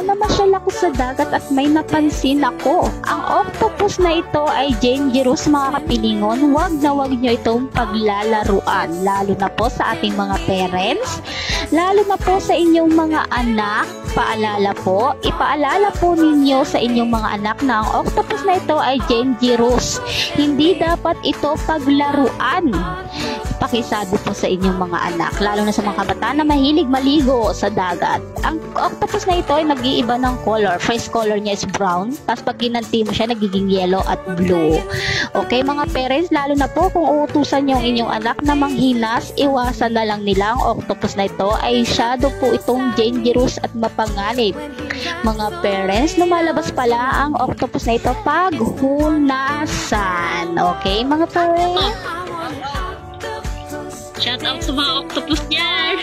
namasyal ako sa dagat at may napansin ako. Ang octopus na ito ay dangerous mga kapilingon. Huwag na huwag nyo itong paglalaruan. Lalo na po sa ating mga parents. Lalo na po sa inyong mga anak. Ipaalala po ninyo sa inyong mga anak na ang octopus na ito ay dangerous. Hindi dapat ito paglaruan. Pakisabi po sa inyong mga anak, lalo na sa mga kabataan na mahilig maligo sa dagat. Ang octopus na ito ay nag-iiba ng color. First color niya is brown, tapos pag ginanti mo siya, nagiging yellow at blue. Okay, mga parents, lalo na po kung uutusan niyo ang inyong anak na manghinas, iwasan na lang nila ang octopus na ito ay shadow po itong dangerous at mapanganib. Mga parents, lumalabas pala ang octopus na ito pag hunasan. Okay, mga parents? Shout out sa mga octopus dyan!